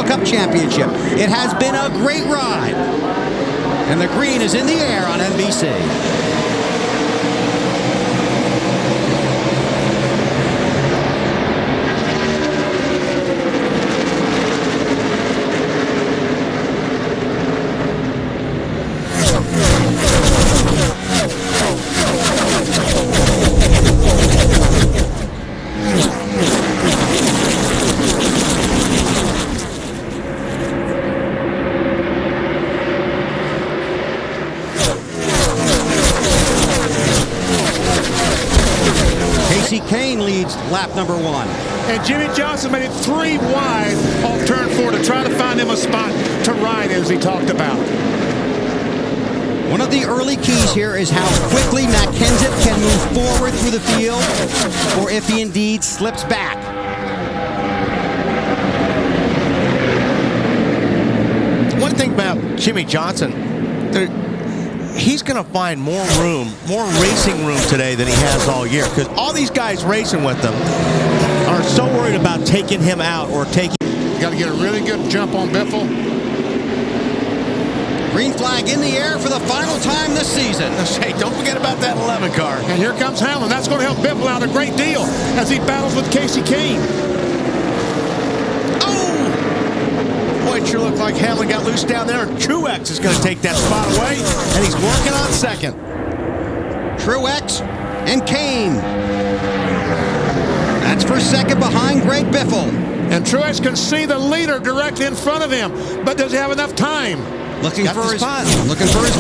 Cup Championship. It has been a great ride. And the green is in the air on NBC. Kane leads lap number 1. And Jimmie Johnson made it 3 wide off turn 4 to try to find him a spot to ride, as he talked about. One of the early keys here is how quickly Matt Kenseth can move forward through the field, or if he indeed slips back. One thing about Jimmie Johnson, he's going to find more room, more racing room today than he has all year, because all these guys racing with him are so worried about taking him out or taking. You got to get a really good jump on Biffle. Green flag in the air for the final time this season. Hey, don't forget about that 11 car. And here comes Hamlin. That's going to help Biffle out a great deal as he battles with Kasey Kahne. It sure looked like Hamlin got loose down there. Truex is going to take that spot away, and he's working on second. Truex and Kahne. That's for second behind Greg Biffle. And Truex can see the leader directly in front of him, but does he have enough time? Looking for his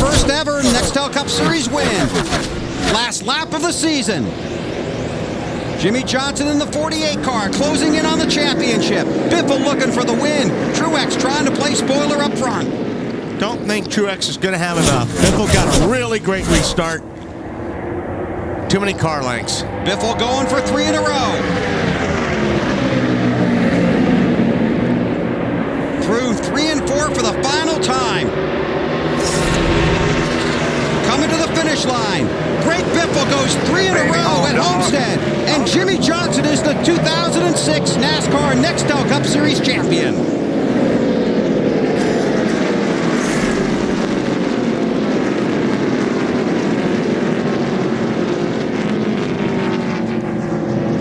first ever Nextel Cup Series win. Last lap of the season. Jimmie Johnson in the 48 car, closing in on the championship. Biffle looking for the win. Truex trying to play spoiler up front. Don't think Truex is going to have enough. Biffle got a really great restart. Too many car lengths. Biffle going for 3 in a row. Through 3 and 4 for the final time. Coming to the finish line. Greg Biffle goes 3 in a row at Homestead. And Jimmie Johnson is the 2006 NASCAR Nextel Cup Series champion.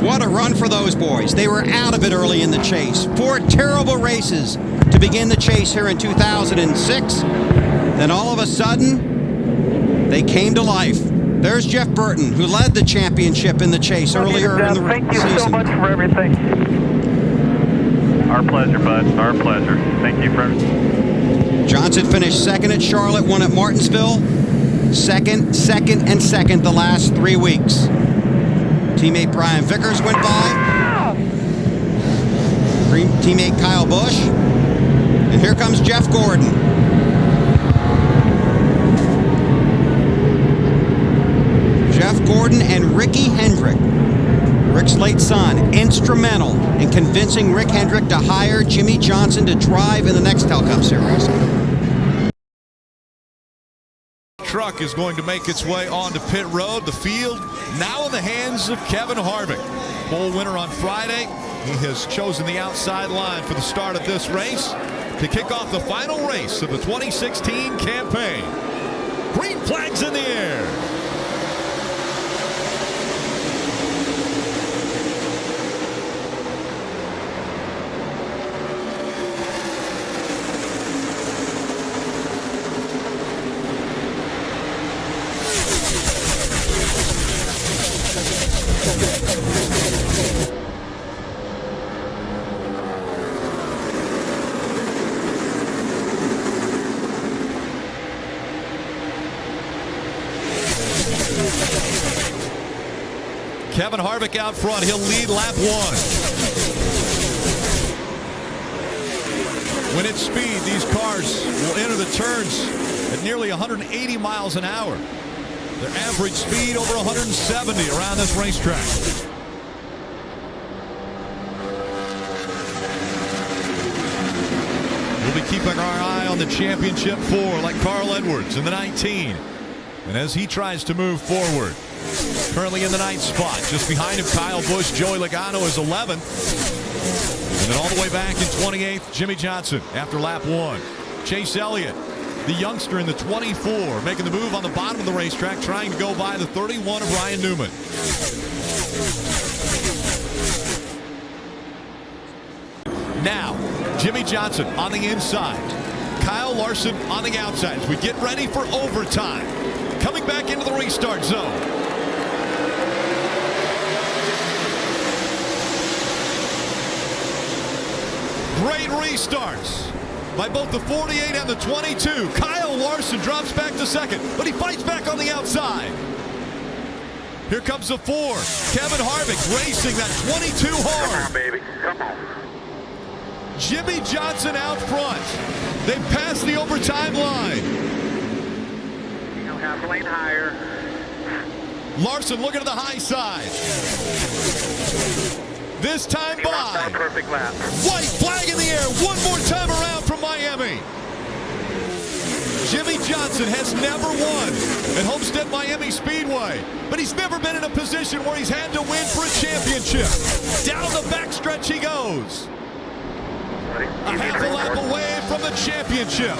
What a run for those boys. They were out of it early in the chase. 4 terrible races to begin the chase here in 2006. Then all of a sudden, they came to life. There's Jeff Burton, who led the championship in the chase earlier in the season. Thank you so much for everything. Our pleasure, bud. Our pleasure. Thank you for everything. Johnson finished second at Charlotte, 1 at Martinsville. Second, and second the last 3 weeks. Teammate Brian Vickers went by. Teammate Kyle Busch. And here comes Jeff Gordon. Jeff Gordon and Ricky Hendrick, Rick's late son, instrumental in convincing Rick Hendrick to hire Jimmie Johnson to drive in the Nextel Cup Series. Truck is going to make its way onto pit road. The field now in the hands of Kevin Harvick. Pole winner on Friday. He has chosen the outside line for the start of this race to kick off the final race of the 2016 campaign. Green flags in the air. Kevin Harvick out front. He'll lead lap 1. When at speed, these cars will enter the turns at nearly 180 miles an hour. Their average speed over 170 around this racetrack. We'll be keeping our eye on the championship 4 like Carl Edwards in the 19. And as he tries to move forward, currently in the 9th spot, just behind him, Kyle Busch. Joey Logano is 11th. And then all the way back in 28th, Jimmie Johnson after lap 1. Chase Elliott, the youngster in the 24, making the move on the bottom of the racetrack, trying to go by the 31 of Ryan Newman. Now, Jimmie Johnson on the inside. Kyle Larson on the outside as we get ready for overtime. Coming back into the restart zone. Great restarts by both the 48 and the 22. Kyle Larson drops back to second, but he fights back on the outside. Here comes the 4. Kevin Harvick racing that 22 hard. Come on, baby. Come on. Jimmie Johnson out front. They pass the overtime line. You know, half a lane higher. Larson looking to the high side. This time He wants by. that perfect lap. White flag in the air. One more time around from Miami. Jimmie Johnson has never won at Homestead Miami Speedway, but he's never been in a position where he's had to win for a championship. Down the backstretch he goes. A half a lap away from the championship.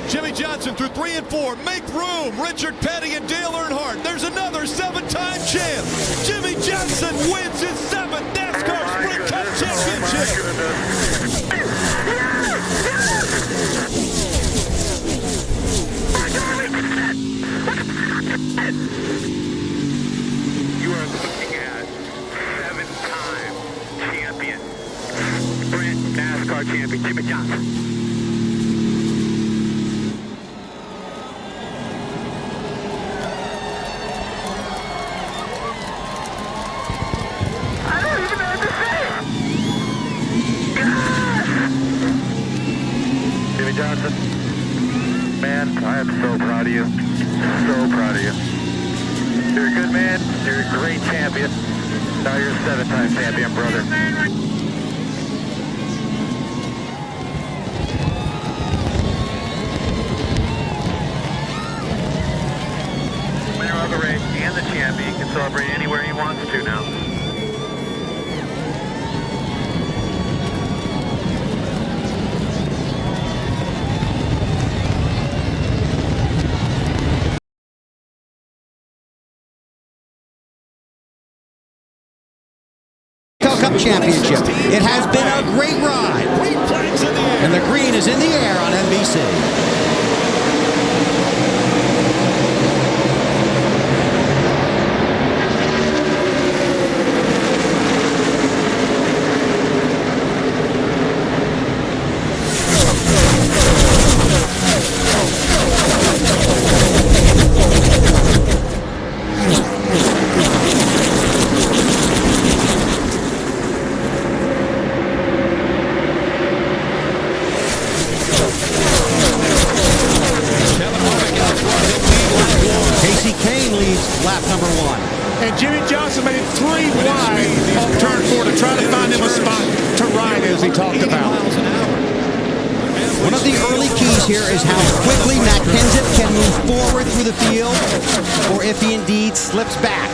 Jimmie Johnson through 3 and 4. Make room. Richard Petty and Dale Earnhardt. There's another 7-time champ. Jimmie Johnson wins his 7th NASCAR Sprint Cup Championship. You are looking at 7-time champion, Sprint NASCAR champion, Jimmie Johnson. I don't even know what to say. Jimmie Johnson, man, I am so proud of you. So proud of you. You're a good man. You're a great champion. Now you're a 7-time champion, brother. Winner of the race and the champion can celebrate anywhere he wants to now. Cup Championship. It has been a great ride. And the green is in the air on NBC. Lap number 1. And Jimmie Johnson made it 3 wide off turn 4 to try to find him a spot to ride, as he talked about. One of the early keys here is how quickly Matt Kenseth can move forward through the field, or if he indeed slips back.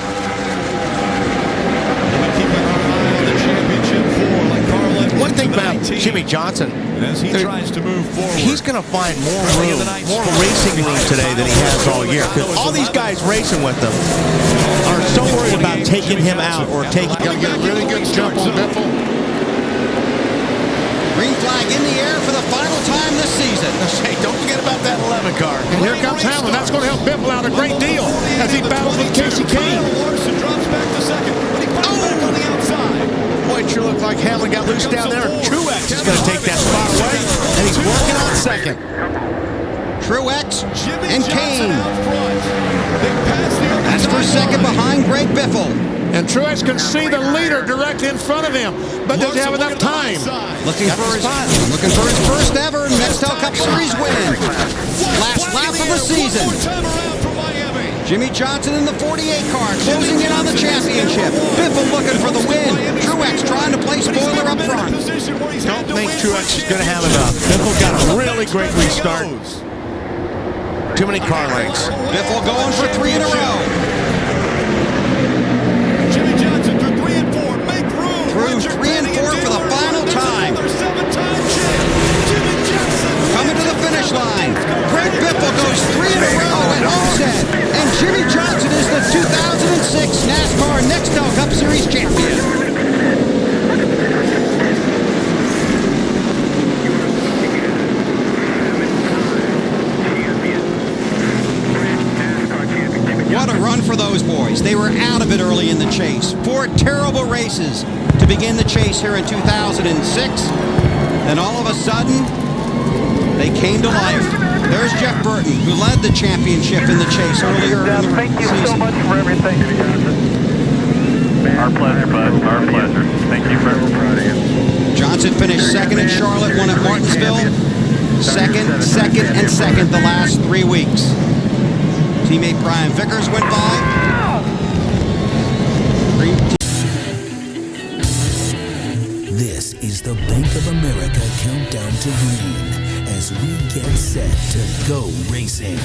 One thing about Jimmie Johnson, as he tries to move forward, he's going to find more room, more racing room today than he has all year. Because all these guys racing with him are so worried about taking him out or taking. Got to get a really good jump on Biffle. Green flag in the air for the final time this season. Hey, don't forget about that 11 car. And here comes Hamlin. That's going to help Biffle out a great deal as he battles with Casey Kane. Larson drops back to second, but he fights back on the outside. Boy, it sure looked like Hamlin got loose down there. Truex is going to take that spot away, and he's working on second. Truex and Kane. That's That's for second behind Greg Biffle. And Truex can see the leader directly in front of him, but doesn't have enough time. Looking for his first ever Nextel Cup Series win. Last lap of the season. Jimmie Johnson in the 48 car, closing in on the championship. Biffle looking for the win. Truex trying to play spoiler up front. Don't think Truex is going to have enough. Biffle got a really great restart. Too many car lengths. Biffle going for 3 in a row. Jimmie Johnson through 3 and 4. Make room. Through finish line. Greg Biffle goes 3 in a row at Homestead. And Jimmie Johnson is the 2006 NASCAR Nextel Cup Series champion. What a run for those boys. They were out of it early in the chase. 4 terrible races to begin the chase here in 2006. Then all of a sudden, they came to life. There's Jeff Burton, who led the championship in the chase earlier in the season. Thank you so much for everything. Our pleasure, bud. Our pleasure. Thank you for everything. Johnson finished second at Charlotte, one at Martinsville. Second, and second the last 3 weeks. Teammate Brian Vickers went by. This is the Bank of America Countdown to Green as we get set to go racing.